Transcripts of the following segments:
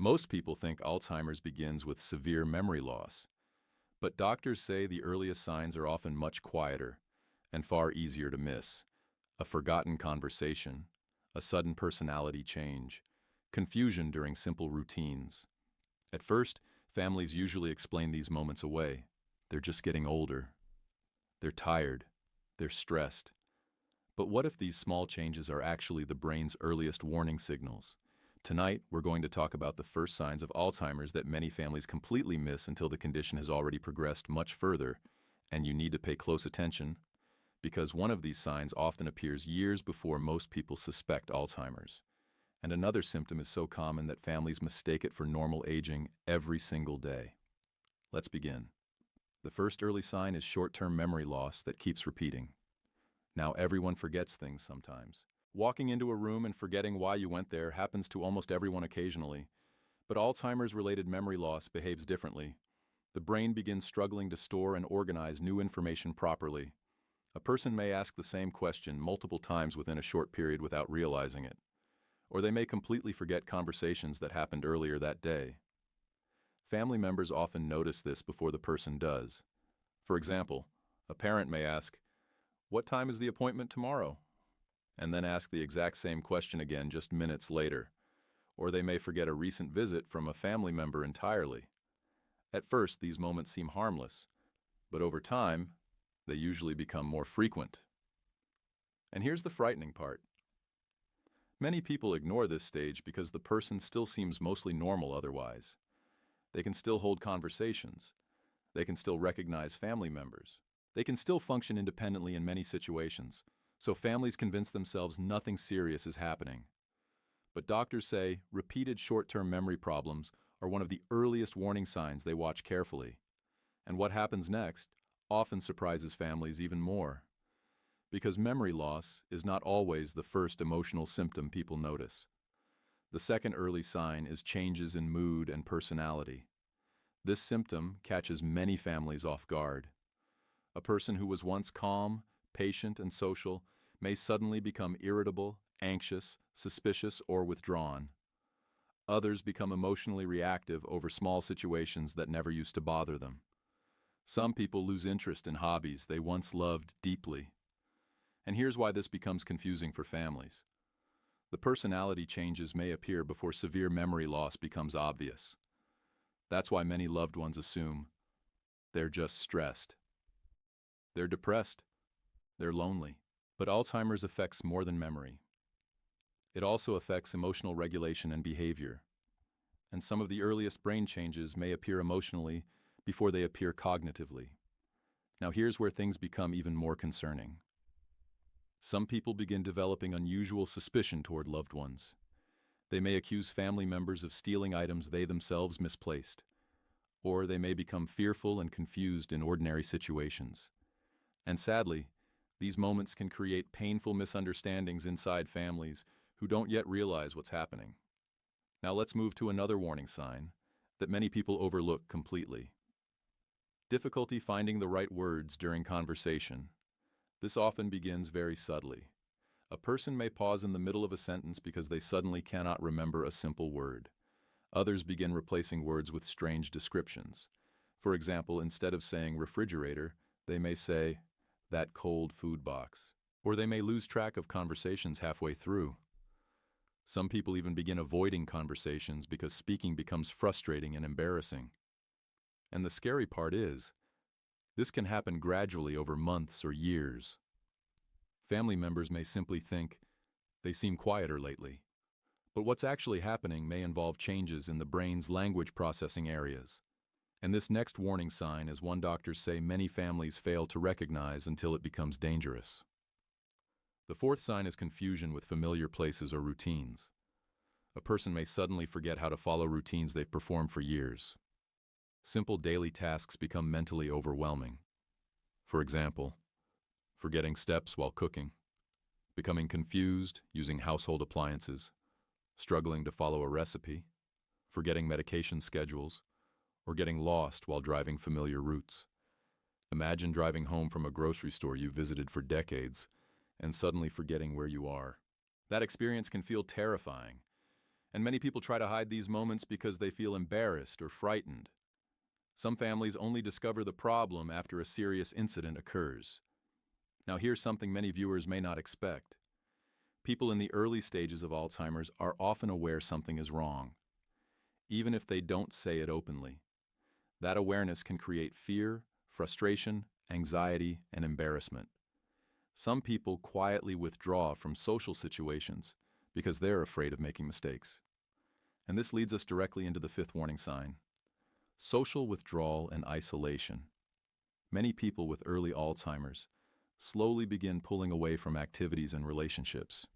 Most people think Alzheimer's begins with severe memory loss, but doctors say the earliest signs are often much quieter and far easier to miss. A forgotten conversation, a sudden personality change, confusion during simple routines. At first, families usually explain these moments away. They're just getting older. They're tired. They're stressed. But what if these small changes are actually the brain's earliest warning signals? Tonight, we're going to talk about the first signs of Alzheimer's that many families completely miss until the condition has already progressed much further, and you need to pay close attention, because one of these signs often appears years before most people suspect Alzheimer's. And another symptom is so common that families mistake it for normal aging every single day. Let's begin. The first early sign is short-term memory loss that keeps repeating. Now, everyone forgets things sometimes. Walking into a room and forgetting why you went there happens to almost everyone occasionally. But Alzheimer's-related memory loss behaves differently. The brain begins struggling to store and organize new information properly. A person may ask the same question multiple times within a short period without realizing it. Or they may completely forget conversations that happened earlier that day. Family members often notice this before the person does. For example, a parent may ask, "What time is the appointment tomorrow?" and then ask the exact same question again just minutes later. Or they may forget a recent visit from a family member entirely. At first, these moments seem harmless, but over time, they usually become more frequent. And here's the frightening part. Many people ignore this stage because the person still seems mostly normal otherwise. They can still hold conversations. They can still recognize family members. They can still function independently in many situations. So families convince themselves nothing serious is happening. But doctors say repeated short-term memory problems are one of the earliest warning signs they watch carefully. And what happens next often surprises families even more. Because memory loss is not always the first emotional symptom people notice. The second early sign is changes in mood and personality. This symptom catches many families off guard. A person who was once calm, patient, and social may suddenly become irritable, anxious, suspicious, or withdrawn. Others become emotionally reactive over small situations that never used to bother them. Some people lose interest in hobbies they once loved deeply. And here's why this becomes confusing for families. The personality changes may appear before severe memory loss becomes obvious. That's why many loved ones assume they're just stressed. They're depressed. They're lonely. But Alzheimer's affects more than memory. It also affects emotional regulation and behavior. And some of the earliest brain changes may appear emotionally before they appear cognitively. Now here's where things become even more concerning. Some people begin developing unusual suspicion toward loved ones. They may accuse family members of stealing items they themselves misplaced. Or they may become fearful and confused in ordinary situations. And sadly, these moments can create painful misunderstandings inside families who don't yet realize what's happening. Now let's move to another warning sign that many people overlook completely. Difficulty finding the right words during conversation. This often begins very subtly. A person may pause in the middle of a sentence because they suddenly cannot remember a simple word. Others begin replacing words with strange descriptions. For example, instead of saying refrigerator, they may say, "that cold food box." Or they may lose track of conversations halfway through. Some people even begin avoiding conversations because speaking becomes frustrating and embarrassing. And the scary part is, this can happen gradually over months or years. Family members may simply think, they seem quieter lately. But what's actually happening may involve changes in the brain's language processing areas. And this next warning sign is one doctors say many families fail to recognize until it becomes dangerous. The fourth sign is confusion with familiar places or routines. A person may suddenly forget how to follow routines they've performed for years. Simple daily tasks become mentally overwhelming. For example, forgetting steps while cooking, becoming confused using household appliances, struggling to follow a recipe, forgetting medication schedules, or getting lost while driving familiar routes. Imagine driving home from a grocery store you visited for decades and suddenly forgetting where you are. That experience can feel terrifying, And many people try to hide these moments because they feel embarrassed or frightened. Some families only discover the problem after a serious incident occurs. Now here's something many viewers may not expect. People in the early stages of Alzheimer's are often aware something is wrong, even if they don't say it openly. That awareness can create fear, frustration, anxiety, and embarrassment. Some people quietly withdraw from social situations because they're afraid of making mistakes. And this leads us directly into the fifth warning sign: social withdrawal and isolation. Many people with early Alzheimer's slowly begin pulling away from activities and relationships.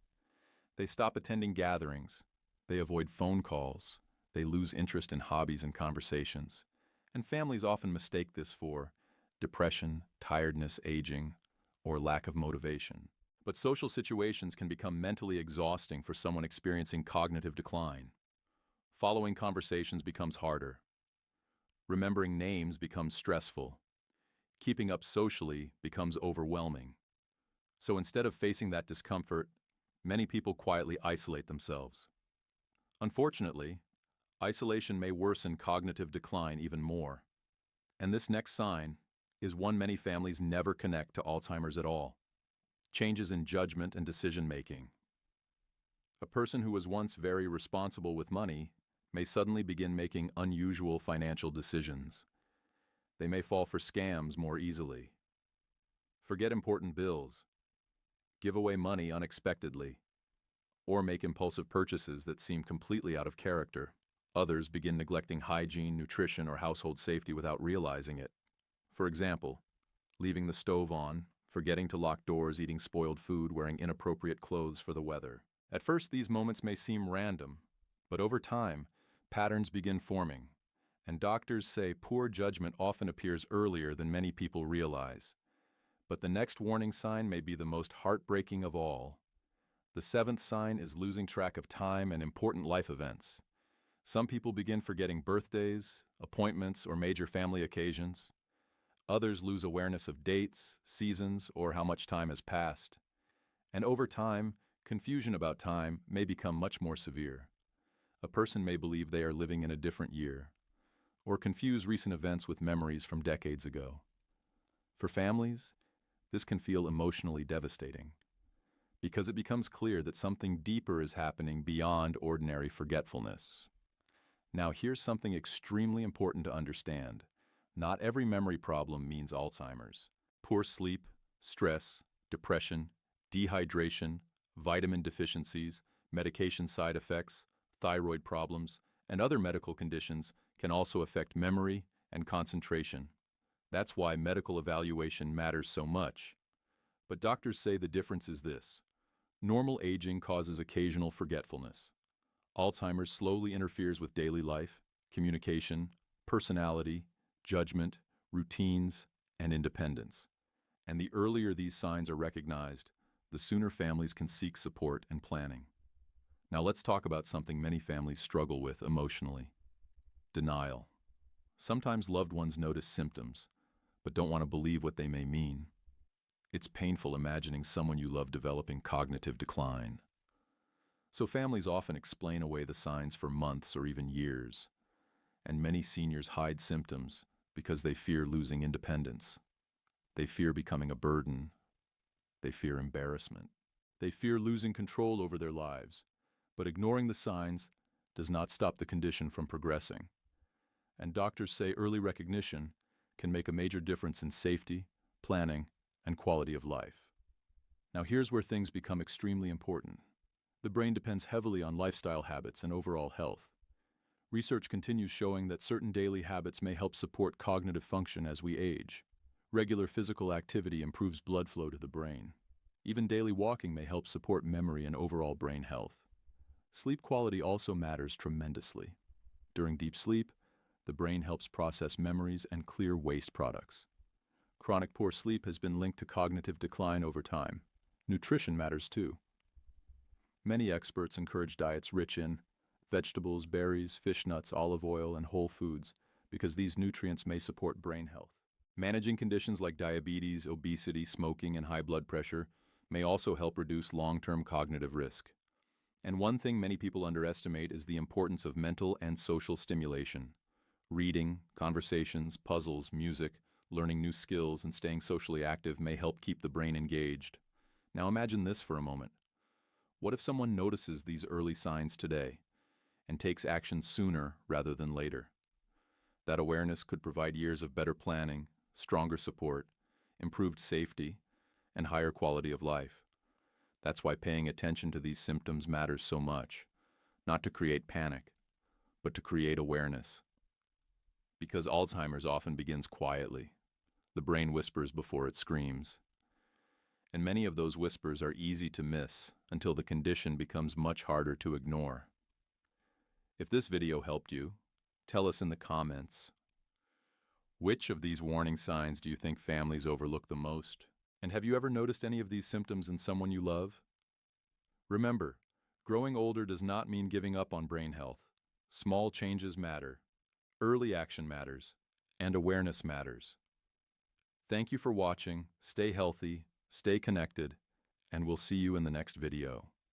They stop attending gatherings, they avoid phone calls, they lose interest in hobbies and conversations, and families often mistake this for depression, tiredness, aging, or lack of motivation. But social situations can become mentally exhausting for someone experiencing cognitive decline. Following conversations becomes harder. Remembering names becomes stressful. Keeping up socially becomes overwhelming. So instead of facing that discomfort, many people quietly isolate themselves. Unfortunately, isolation may worsen cognitive decline even more. And this next sign is one many families never connect to Alzheimer's at all: changes in judgment and decision-making. A person who was once very responsible with money may suddenly begin making unusual financial decisions. They may fall for scams more easily, forget important bills, give away money unexpectedly, or make impulsive purchases that seem completely out of character. Others begin neglecting hygiene, nutrition, or household safety without realizing it. For example, leaving the stove on, forgetting to lock doors, eating spoiled food, wearing inappropriate clothes for the weather. At first, these moments may seem random, but over time, patterns begin forming. And doctors say poor judgment often appears earlier than many people realize. But the next warning sign may be the most heartbreaking of all. The seventh sign is losing track of time and important life events. Some people begin forgetting birthdays, appointments, or major family occasions. Others lose awareness of dates, seasons, or how much time has passed. And over time, confusion about time may become much more severe. A person may believe they are living in a different year, or confuse recent events with memories from decades ago. For families, this can feel emotionally devastating, because it becomes clear that something deeper is happening beyond ordinary forgetfulness. Now, here's something extremely important to understand. Not every memory problem means Alzheimer's. Poor sleep, stress, depression, dehydration, vitamin deficiencies, medication side effects, thyroid problems, and other medical conditions can also affect memory and concentration. That's why medical evaluation matters so much. But doctors say the difference is this: normal aging causes occasional forgetfulness. Alzheimer's slowly interferes with daily life, communication, personality, judgment, routines, and independence. And the earlier these signs are recognized, the sooner families can seek support and planning. Now let's talk about something many families struggle with emotionally: denial. Sometimes loved ones notice symptoms, but don't want to believe what they may mean. It's painful imagining someone you love developing cognitive decline. So families often explain away the signs for months or even years. And many seniors hide symptoms because they fear losing independence. They fear becoming a burden. They fear embarrassment. They fear losing control over their lives. But ignoring the signs does not stop the condition from progressing. And doctors say early recognition can make a major difference in safety, planning, and quality of life. Now here's where things become extremely important. The brain depends heavily on lifestyle habits and overall health. Research continues showing that certain daily habits may help support cognitive function as we age. Regular physical activity improves blood flow to the brain. Even daily walking may help support memory and overall brain health. Sleep quality also matters tremendously. During deep sleep, the brain helps process memories and clear waste products. Chronic poor sleep has been linked to cognitive decline over time. Nutrition matters too. Many experts encourage diets rich in vegetables, berries, fish nuts, olive oil, and whole foods because these nutrients may support brain health. Managing conditions like diabetes, obesity, smoking, and high blood pressure may also help reduce long-term cognitive risk. And one thing many people underestimate is the importance of mental and social stimulation. Reading, conversations, puzzles, music, learning new skills, and staying socially active may help keep the brain engaged. Now imagine this for a moment. What if someone notices these early signs today and takes action sooner rather than later? That awareness could provide years of better planning, stronger support, improved safety, and higher quality of life. That's why paying attention to these symptoms matters so much, not to create panic, but to create awareness. Because Alzheimer's often begins quietly. The brain whispers before it screams. And many of those whispers are easy to miss until the condition becomes much harder to ignore. If this video helped you, tell us in the comments. Which of these warning signs do you think families overlook the most? And have you ever noticed any of these symptoms in someone you love? Remember, growing older does not mean giving up on brain health. Small changes matter, early action matters, and awareness matters. Thank you for watching, stay healthy, stay connected, and we'll see you in the next video.